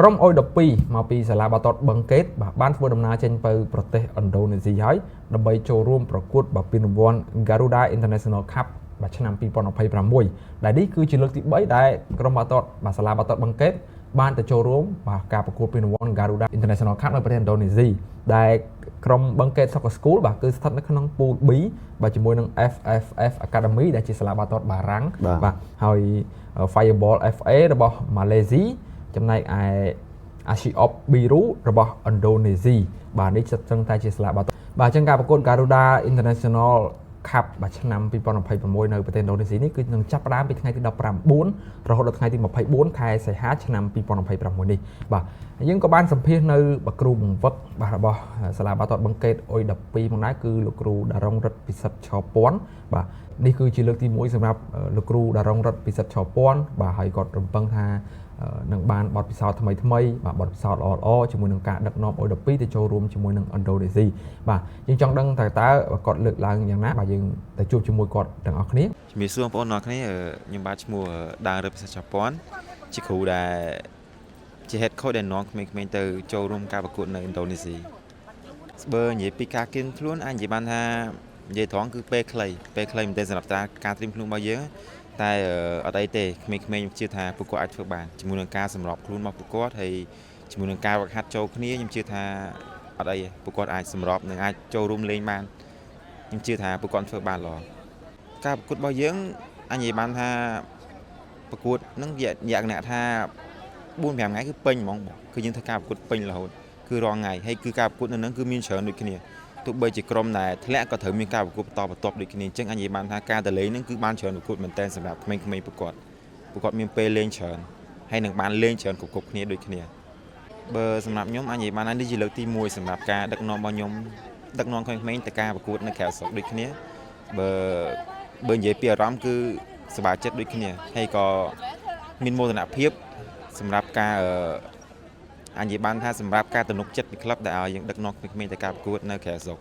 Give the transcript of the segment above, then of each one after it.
ក្រុមអុយ12មកពីសាលាបាល់ទាត់បឹងកេតបានធ្វើដំណើរចេញទៅប្រទេសឥណ្ឌូនេស៊ីហើយដើម្បីចូលរួមប្រកួតពានរង្វាន់ Garuda International Cup ឆ្នាំ2026ដែលនេះគឺជាលើកទី3ដែលក្រុមបាល់ទាត់សាលាបាល់ទាត់បឹងកេតបានទៅចូលរួមការប្រកួតពានរង្វាន់ Garuda International Cup នៅប្រទេសឥណ្ឌូនេស៊ីដែលក្រុមបឹងកេត Soccer School គឺស្ថិតនៅក្នុង Pool B ជាមួយនឹង FFF Academy ដែលជាសាលាបាល់ទាត់បារាំងហើយ Fireball FA របស់ម៉ាឡេស៊ីចំណែកឯ Asiop Biru របស់ឥណ្ឌូនេស៊ីនេះស្ថិតតែជាសាលាបាល់ទាត់អញ្ចឹងការប្រកួត Garuda International Cup ឆ្នាំ2026នៅប្រទេសឥណ្ឌូនេស៊ីនេះគឺនឹងចាប់ផ្ដើមពីថ្ងៃទី19រហូតដល់ថ្ងៃទី24ខែសីហាឆ្នាំ2026នេះយើងក៏បានសម្ភាសនៅគ្រូបង្វឹករបស់សាលាបាល់ទាត់បឹងកេតអុយ12ផងដែរគឺលោកគ្រូដារុងរិទ្ធពិសិដ្ឋឆពាន់នេះគឺជាលើកទី1សម្រាប់លោកគ្រូដារុងរិទ្ធពិសិដ្ឋឆពាន់ហើយគាត់រំពឹងថានឹងបានបទពិសោធន៍ថ្មីបទពិសោធន៍ល្អៗជាមួយនឹងការដឹកនាំអុយ12ទៅចូលរួមជាមួយនឹងឥណ្ឌូនេស៊ីយើងចង់ដឹងតើគាត់លើកឡើងយ៉ាងណាយើងទៅជួបជាមួយគាត់ទាំងអស់គ្នាជំរាបសួរបងប្អូនទាំងអស់គ្នាខ្ញុំបាទឈ្មោះដារុងរិទ្ធពិសិដ្ឋឆពាន់ជាគ្រូដែលជា head coach ដែលនាំក្មេងៗទៅចូលរួមការប្រកួតនៅឥណ្ឌូនេស៊ីបើនិយាយពីការគិតខ្លួនអាចនិយាយបានថានិយាយត្រង់គឺពេលខ្លីមែនទែនសម្រាប់ការត្រៀមខ្លួនរបស់យើងតែអត់អីទេក្មេងៗជឿថាពួកគាត់អាចធ្វើបានជាមួយនឹងការសម្របខ្លួនរបស់ពួកគាត់ហើយជាមួយនឹងការវឹកហាត់ចូលគ្នាខ្ញុំជឿថាអត់អីពួកគាត់អាចសម្របនិងអាចចូលរួមលេងបានខ្ញុំជឿថាពួកគាត់ធ្វើបានល្អការប្រកួតរបស់យើងអាចនិយាយបានថាប្រកួតនឹងរយៈថា 4-5 ថ្ងៃគឺពេញហ្មងគឺយើងធ្វើការប្រកួតពេញរហូតគឺរាល់ថ្ងៃហើយគឺការប្រកួតនៅនឹងគឺមានច្រើនដូចគ្នាទោះបីជាក្រុមដែលធ្លាក់ក៏ត្រូវមានការប្រកួតបន្តបន្ទាប់ដូចគ្នាអញ្ចឹងអាចនិយាយបានថាការទៅលេងនឹងគឺបានច្រើនប្រកួតមែនតើសម្រាប់ក្មេងៗពួកគាត់មានពេលលេងច្រើនហើយនឹងបានលេងច្រើនគ្រប់គ្នាដូចគ្នាបើសម្រាប់ខ្ញុំអាចនិយាយបានថានេះជាលើកទី1សម្រាប់ការដឹកនាំរបស់ខ្ញុំដឹកនាំក្មេងៗទៅការប្រកួតនៅក្រៅស្រុកដូចគ្នាបើនិយាយពីអារម្មណ៍គឺសប្បាយចិត្តដូចគ្នាហើយក៏មានមោទនភាពសម្រាប់ការអាចនិយាយបានថាសម្រាប់ការទំនុកចិត្តពីក្លឹបដែលឲ្យយើងដឹកនាំក្មេងៗទៅការប្រកួតនៅក្រៅស្រុក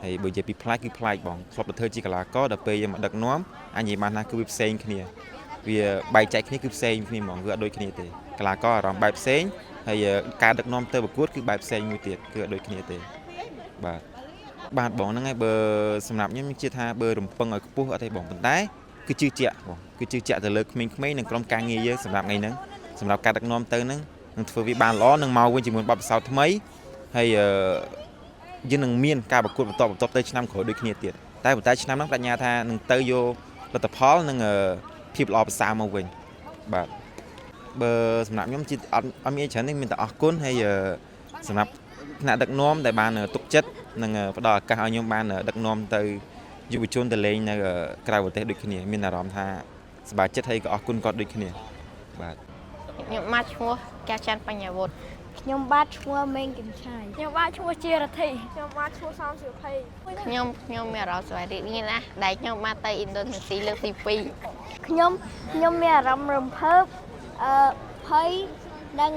ហើយបើនិយាយពីប្លែកគឺប្លែកបងធ្លាប់ទៅធ្វើជាកីឡាករដល់ពេលយើងមកដឹកនាំអាចនិយាយបានថាគឺវាផ្សេងគ្នាវាបែកចែកគ្នាគឺផ្សេងគ្នាហ្មងគឺអត់ដូចគ្នាទេកីឡាករអារម្មណ៍បែបផ្សេងហើយការដឹកនាំទៅប្រកួតគឺបែបផ្សេងមួយទៀតគឺអត់ដូចគ្នាទេបាទបងហ្នឹងហើយបើសម្រាប់ខ្ញុំជឿថាបើរំពឹងឲ្យខ្ពស់អត់ទេបងប៉ុន្តែគឺជឿជាក់បងគឺជឿជាក់ទៅលើក្មេងៗនិងក្រុមការងារយើងសម្រាប់ថ្ងៃហ្នឹងសម្រាប់ការដឹកនាំទៅហ្នឹងនឹងធ្វើវាបានល្អនឹងមកវិញជាមួយបទពិសោធន៍ថ្មីហើយយើងនឹងមានការប្រកួតបន្តទៅឆ្នាំក្រោយដូចគ្នាទៀតតែប៉ុន្តែឆ្នាំហ្នឹងប្រាជ្ញាថានឹងទៅយកលទ្ធផលនិងភាពល្អប្រសើរមកវិញបាទបើសម្រាប់ខ្ញុំជិះអត់មានច្រើននេះមានតែអរគុណហើយសម្រាប់ថ្នាក់ដឹកនាំដែលបានទុកចិត្តនិងផ្ដល់ឱកាសឲ្យខ្ញុំបានដឹកនាំទៅយុវជនទៅលេងនៅក្រៅប្រទេសដូចគ្នាមានអារម្មណ៍ថាសប្បាយចិត្តហើយក៏អរគុណគាត់ដូចគ្នាបាទខ្ញុំបាទឈ្មោះកាចាន់បញ្ញាវុធខ្ញុំបាទឈ្មោះមេងគឹមឆាយខ្ញុំបាទឈ្មោះជារទ្ធីខ្ញុំបាទឈ្មោះសំសុភ័យខ្ញុំមានអារម្មណ៍សប្បាយរីករាយណាស់ដែលខ្ញុំបានទៅឥណ្ឌូនេស៊ីលើកទី2ខ្ញុំមានអារម្មណ៍រំភើបភ័យនិង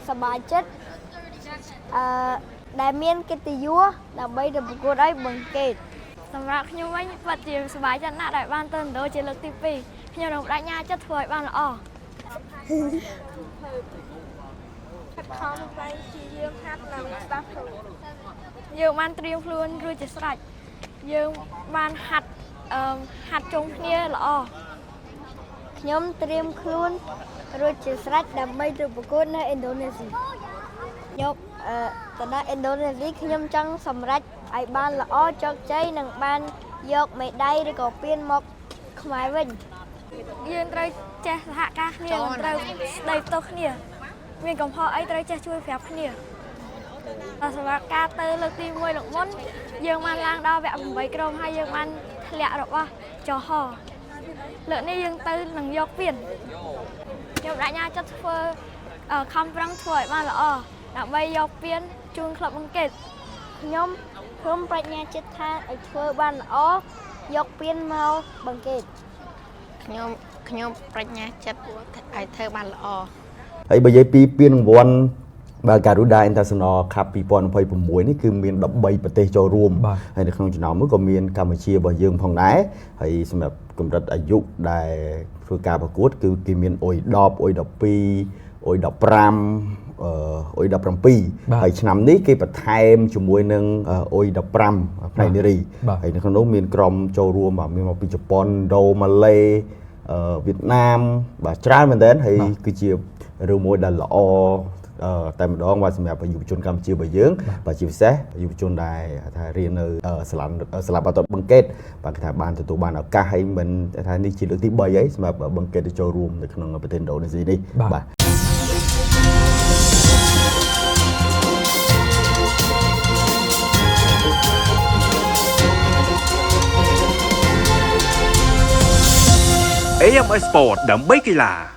សប្បាយចិត្តដែលមានកិត្តិយសដើម្បីទៅប្រកួតឲ្យបឹងកេតសម្រាប់ខ្ញុំវិញពិតជាសប្បាយចិត្តណាស់ដែលបានទៅឥណ្ឌូជាលើកទី2ខ្ញុំនឹងបដិញ្ញាចិត្តធ្វើឲ្យបានល្អខិតខំប្រឹងជាយើងហាត់ឡើងស្ដាប់គ្រូយើងបានត្រៀមខ្លួនរួចជាស្រេចយើងបានហាត់ជុំគ្នាល្អខ្ញុំត្រៀមខ្លួនរួចជាស្រេចដើម្បីទៅប្រកួតនៅឥណ្ឌូនេស៊ីខ្ញុំទៅដល់ឥណ្ឌូនេស៊ីខ្ញុំចង់សម្រេចឲ្យបានល្អជោគជ័យនិងបានយកមេដាយឬក៏ពានមកខ្មែរវិញយើងត្រូវចេះសហការគ្នាត្រូវស្ដីផ្ទោសគ្នាមានកំហុសអីត្រូវចេះជួយប្រាប់គ្នាសម្រាប់ការទៅលើកទី1លោកមុនយើងបានឡើងដល់វគ្គ8ក្រុមហើយយើងបានធ្លាក់របស់ចហលើកនេះយើងទៅនឹងយកពានខ្ញុំបដិញ្ញាចិត្តធ្វើខំប្រឹងធ្វើឲ្យបានល្អដើម្បីយកពានជូនក្លឹបបឹងកេតខ្ញុំបញ្ញាចិត្តថាឲ្យធ្វើបានល្អយកពានមកបឹងកេតខ្ញុំបញ្ញាចិត្តឲ្យធ្វើបានល្អហើយបើនិយាយពីពានរង្វាន់ Garuda International Cup 2026នេះគឺមាន13ប្រទេសចូលរួមហើយនៅក្នុងចំណោមនោះក៏មានកម្ពុជារបស់យើងផងដែរហើយសម្រាប់កម្រិតអាយុដែលធ្វើការប្រកួតគឺគេមានអុយ10អុយ12អុយ15 អ៊ុយ17ហើយឆ្នាំនេះគេបន្ថែមជាមួយនឹងអ៊ុយ15ផ្នែកនារីហើយនៅក្នុងនោះមានក្រុមចូលរួមបាទមានមកពីជប៉ុនឥណ្ឌូម៉ាឡេវៀតណាមបាទច្រើនមែនទែនហើយគឺជារឿងមួយដែលល្អតែម្ដងបាទសម្រាប់យុវជនកម្ពុជារបស់យើងបាទជាពិសេសយុវជនដែលថារៀននៅសាលាបន្តបង្កេតបាទគេថាបានទទួលបានឱកាសហើយមិនថានេះជាលើកទី3ហើយសម្រាប់បង្កេតទៅចូលរួមនៅក្នុងប្រទេសឥណ្ឌូនេស៊ីនេះបាទ AMS Sport ដើម្បីកីឡា